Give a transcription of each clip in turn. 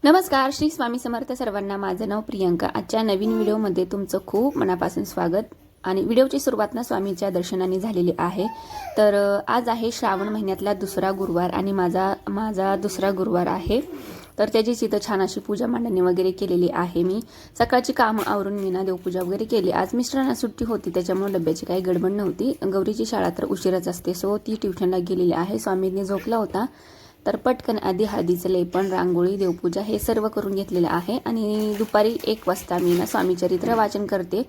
नमस्कार, श्री स्वामी समर्थ सर्वांना. माझं नाव प्रियंका. आजच्या नवीन व्हिडिओमध्ये तुमचं खूप मनापासून स्वागत. आणि व्हिडिओची सुरुवात ना स्वामीच्या दर्शनाने झालेली आहे. तर आज आहे श्रावण महिन्यातला दुसरा गुरुवार आणि माझा दुसरा गुरुवार आहे. तर त्याचीच इथं छान अशी पूजा मांडणी वगैरे केलेली आहे. मी सकाळची कामं आवरून मी ना देवपूजा वगैरे केली. आज मिस्टरांना सुट्टी होती त्याच्यामुळे डब्याची काही गडबड नव्हती. गौरीची शाळा तर उशिराच असते, सो ती ट्युशनला गेलेली आहे. स्वामींनी झोपला होता तर पटकन आधी हळदीचं लेपन, रांगोळी, देवपूजा हे सर्व करून घेतलेलं आहे. आणि दुपारी 1 वाजता मी ना स्वामीचरित्र वाचन करते,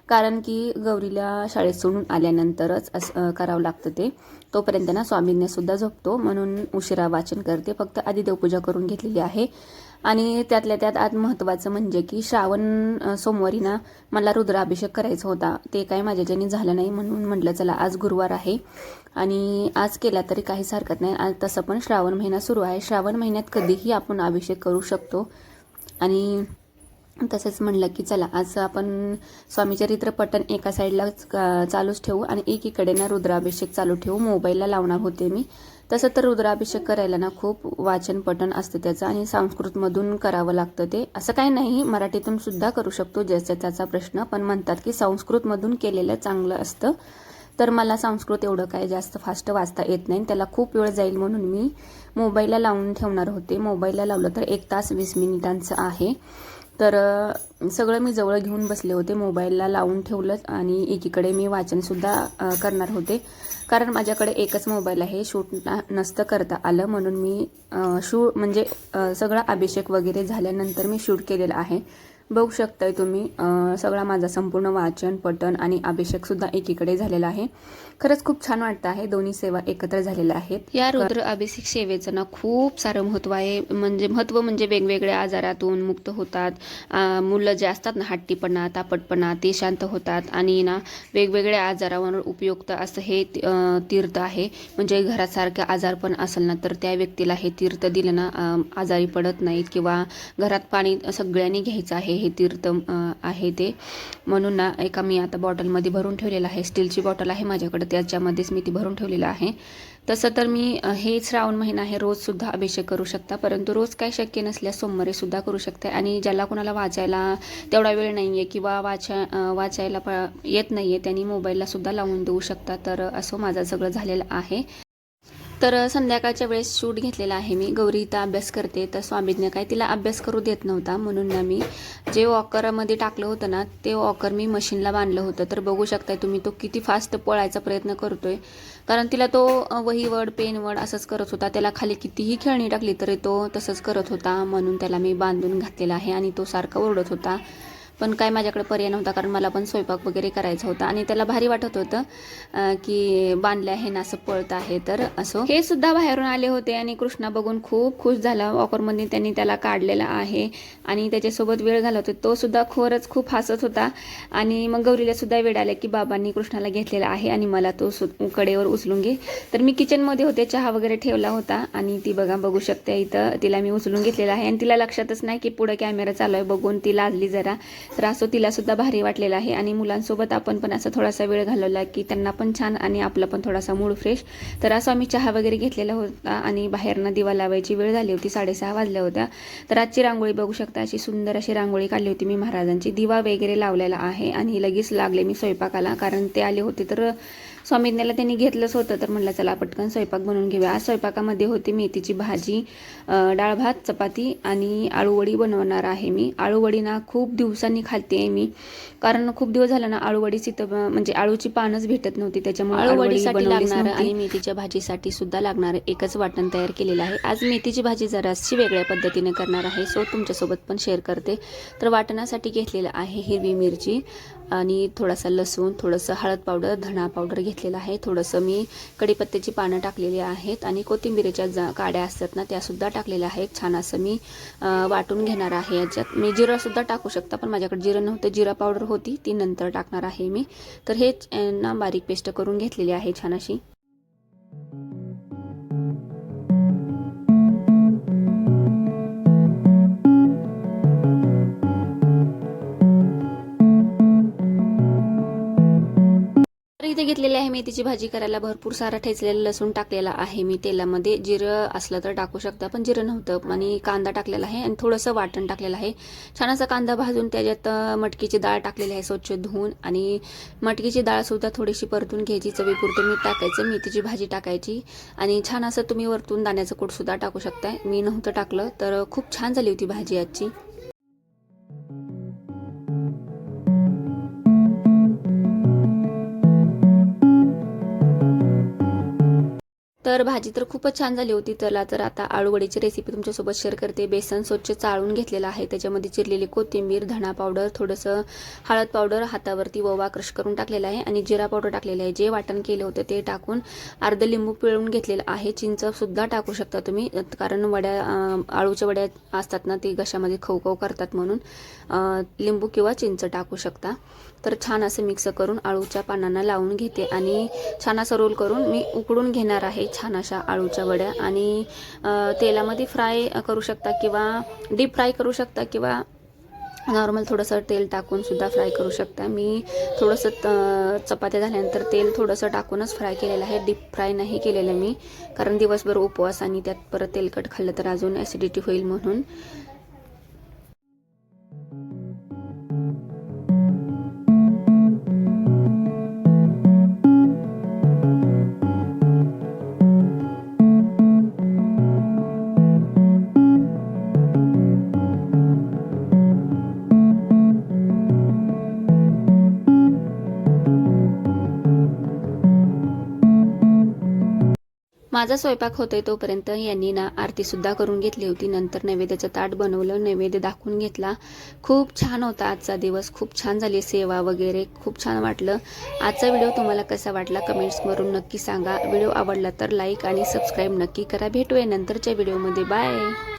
कारण की गौरीला शाळेत सोडून आल्यानंतरच करावं लागतं ते. तोपर्यंत ना स्वामींनी सुद्धा झोपतो, म्हणून उशिरा वाचन करते. फक्त आधी देवपूजा करून घेतलेली आहे. आणि त्यातल्या त्यात आज महत्त्वाचं म्हणजे की श्रावण सोमवारी ना मला रुद्राभिषेक करायचा होता. ते काही माझ्याच्याने झालं नाही, म्हणून म्हटलं चला आज गुरुवार आहे आणि आज केला तरी काहीच हरकत नाही. आज तसं पण श्रावण महिना सुरू आहे. श्रावण महिन्यात कधीही आपण अभिषेक करू शकतो. आणि तसंच म्हणलं की चला आज आपण स्वामीचरित्र पठण एका साईडला चालूच ठेवू आणि एकीकडे ना रुद्राभिषेक चालू ठेवू. मोबाईलला लावणार होते मी. तसं तर रुद्राभिषेक करायला ना खूप वाचन पठण असतं त्याचं आणि संस्कृतमधून करावं लागतं ते. असं काही नाही, मराठीतून सुद्धा करू शकतो, ज्याचा त्याचा प्रश्न. पण म्हणतात की संस्कृतमधून केलेलं चांगलं असतं. तर मला संस्कृत एवढं काय जास्त फास्ट वाचता येत नाही, त्याला खूप वेळ जाईल म्हणून मी मोबाईलला लावून ठेवणार होते. मोबाईलला लावलं तर 1 तास 20 मिनिटांचं आहे. तर सगळं मी जवळ घेऊन बसले होते, मोबाईलला लावून ठेवलं आणि एकीकडे मी वाचनसुद्धा करणार होते. कारण माझ्याकडे एकच मोबाईल आहे, शूट नसतं करता आलं, म्हणून मी म्हणजे सगळा अभिषेक वगैरे झाल्यानंतर मी शूट केलेलं आहे. बघू शकताय तुम्ही सगळा माझा संपूर्ण वाचन, पठण आणि अभिषेकसुद्धा एकीकडे झालेला आहे. खरंच खूप छान वाटतं आहे, दोन्ही सेवा एकत्र झालेल्या आहेत. या रुद्र अभिषेक सेवेचं ना खूप सारं महत्त्व आहे. म्हणजे वेगवेगळ्या आजारातून मुक्त होतात. मुलं जे असतात ना हट्टीपणा, तापटपणा, ते शांत होतात. आणि ना वेगवेगळ्या आजारावर उपयुक्त असं हे तीर्थ आहे. म्हणजे घरासारखं आजार पण असेल ना तर त्या व्यक्तीला हे तीर्थ दिलं ना आजारी पडत नाहीत. किंवा घरात पाणी सगळ्यांनी घ्यायचं आहे, हे तीर्थ आहे ते. म्हणून ना मी आता बॉटलमध्ये भरून ठेवलेलं आहे. स्टीलची बॉटल आहे माझ्याकडे, त्याच्यामध्येच मी ती भरून ठेवलेलं आहे. तसं तर मी हे श्रावण महिना आहे, रोजसुद्धा अभिषेक करू शकता, परंतु रोज काय शक्य नसल्यास सोमवारी सुद्धा करू शकता. आणि ज्याला कोणाला वाचायला तेवढा वेळ नाही आहे किंवा वाचायला येत नाही आहे, त्यांनी मोबाईलला सुद्धा लावून देऊ शकता. तर असं माझं सगळं झालेलं आहे. तर संध्याकाळच्या वेळेस शूट घेतलेला आहे मी. गौरी इथं अभ्यास करते, तर स्वामींनी काय तिला अभ्यास करू देत नव्हता, म्हणून ना मी जे वॉकरमध्ये टाकलं होतं ना ते वॉकर मी मशीनला बांधलं होतं. तर बघू शकताय तुम्ही तो किती फास्ट पळायचा प्रयत्न करतोय, कारण तिला तो वहीवड पेनवड असंच करत होता. त्याला खाली कितीही खेळणी टाकली तरी तो तसंच करत होता, म्हणून त्याला मी बांधून घातलेला आहे. आणि तो सारखा ओरडत होता, पण काय माझ्याकडे पर्याय नव्हता, कारण मला पण स्वयंपाक वगैरे करायचा होता. आणि त्याला भारी वाटत होतं की बांधले आहे ना असं पळत आहे. तर असो, हे सुद्धा बाहेरून आले होते आणि कृष्णा बघून खूप खुश झाला. वॉकरमध्ये त्यांनी त्याला काढलेला आहे आणि त्याच्यासोबत वेळ घालवतो. तो सुद्धा खरंच खूप हसत होता. आणि मग गौरीला सुद्धा वेळ आला की बाबांनी कृष्णाला घेतलेला आहे आणि मला तो कडेवर उचलून घे. तर मी किचनमध्ये होते, चहा वगैरे ठेवला होता आणि ती बघू शकते इथं तिला मी उचलून घेतलेला आहे. आणि तिला लक्षातच नाही की पुढे कॅमेरा चालू आहे, बघून ती लाजली जरा. तर असं तिला सुद्धा भारी वाटलेलं आहे. आणि मुलांसोबत आपण पण असं थोडासा वेळ घालवला की त्यांना पण छान आणि आपला पण थोडासा मूड फ्रेश. तर असं आम्ही चहा वगैरे घेतलेला होता आणि बाहेरनं दिवा लावायची वेळ झाली होती, 6:30 वाजल्या होत्या. तर आजची रांगोळी बघू शकता, अशी सुंदर अशी रांगोळी काढली होती मी महाराजांची. दिवा वगैरे लावलेला आहे आणि लगेच लागले मी स्वयंपाकाला, कारण ते आले होते तर स्वामींनीला त्यांनी घेतलंच होतं. तर म्हटलं चला पटकन स्वयंपाक बनवून घेऊया. आज स्वयंपाकामध्ये होती मेथीची भाजी, डाळ भात, चपाती आणि आळूवडी बनवणार आहे मी. आळूवडी ना खूप दिवसांनी खाते आहे मी, कारण खूप दिवस झालं ना आळूवडीच इथं म्हणजे आळूची पानच भेटत नव्हती, त्याच्यामुळे आळूवडीसाठी लागणार आणि मेथीच्या भाजीसाठी सुद्धा लागणार एकच वाटण तयार केलेलं आहे. आज मेथीची भाजी जराशी वेगळ्या पद्धतीने करणार आहे, सो तुमच्यासोबत पण शेअर करते. तर वाटणासाठी घेतलेलं आहे हिरवी मिरची आणि थोडासा लसूण, थोडंसं हळद पावडर, धणा पावडर घेतलेला आहे. थोडंसं मी कढीपत्त्याची पानं टाकलेली आहेत आणि कोथिंबीरीच्या काड्या असतात ना त्यासुद्धा टाकलेल्या आहेत. छान असं मी वाटून घेणार आहे. याच्यात मी जिरंसुद्धा टाकू शकता, पण माझ्याकडे जिरं नव्हतं, जिरा पावडर होती ती नंतर टाकणार आहे मी. तर हे ना बारीक पेस्ट करून घेतलेली आहे छान अशी. तर इथे इथे घेतलेली आहे मेथीची भाजी करायला. भरपूर सारा ठेचलेला लसूण टाकलेला आहे मी तेलामध्ये. जिरं असलं तर टाकू शकता, पण जिरं नव्हतं. आणि कांदा टाकलेला आहे आणि थोडंसं वाटण टाकलेलं आहे. छान असा कांदा भाजून त्याच्यात मटकीची डाळ टाकलेली आहे स्वच्छ धुवून. आणि मटकीची डाळसुद्धा थोडीशी परतून घ्यायची, चवीपुरतं मीठ टाकायचं, मेथीची भाजी टाकायची आणि छान असं तुम्ही वरतून दाण्याचं कूटसुद्धा टाकू शकताय. मी नव्हतं टाकलं तर खूप छान झाली होती भाजी आजची. तर भाजी तर खूपच छान झाली होती. चला तर आता आळूवडीची रेसिपी तुमच्यासोबत शेअर करते. बेसन स्वच्छ चाळून घेतलेलं आहे. त्याच्यामध्ये चिरलेली कोथिंबीर, धणा पावडर, थोडंसं हळद पावडर, हातावरती ओवा क्रश करून टाकलेला आहे आणि जिरा पावडर टाकलेला आहे. जे वाटण केलं होतं ते टाकून अर्ध लिंबू पिळून घेतलेलं आहे. चिंचसुद्धा टाकू शकता तुम्ही, कारण आळूच्या वड्या असतात ना, ते घशामध्ये खवखव करतात, म्हणून लिंबू किंवा चिंच टाकू शकता. तर छान असं मिक्स करून आळूच्या पानांना लावून घेते आणि छान असं रोल करून मी उकडून घेणार आहे छान अशा आळूच्या वड्या. आणि तेलामध्ये फ्राय करू शकता किंवा डीप फ्राय करू शकता किंवा नॉर्मल थोडंसं तेल टाकून सुद्धा फ्राय करू शकता. मी थोडंसं चपात्या झाल्यानंतर तेल थोडंसं टाकूनच फ्राय केलेलं आहे, डीप फ्राय नाही केलेलं मी, कारण दिवसभर उपवास आणि त्यात परत तेलकट खाल्लं तर अजून ॲसिडिटी होईल म्हणून. माझा स्वयंपाक होतोय तोपर्यंत यांनी ना आरतीसुद्धा करून घेतली होती. नंतर नैवेद्याचं ताट बनवलं, नैवेद्य दाखवून घेतला. खूप छान होता आजचा दिवस, खूप छान झाली सेवा वगैरे, खूप छान वाटलं. आजचा व्हिडिओ तुम्हाला कसा वाटला कमेंट्सवरून नक्की सांगा. व्हिडिओ आवडला तर लाईक आणि सबस्क्राईब नक्की करा. भेटूया नंतरच्या व्हिडिओमध्ये. बाय.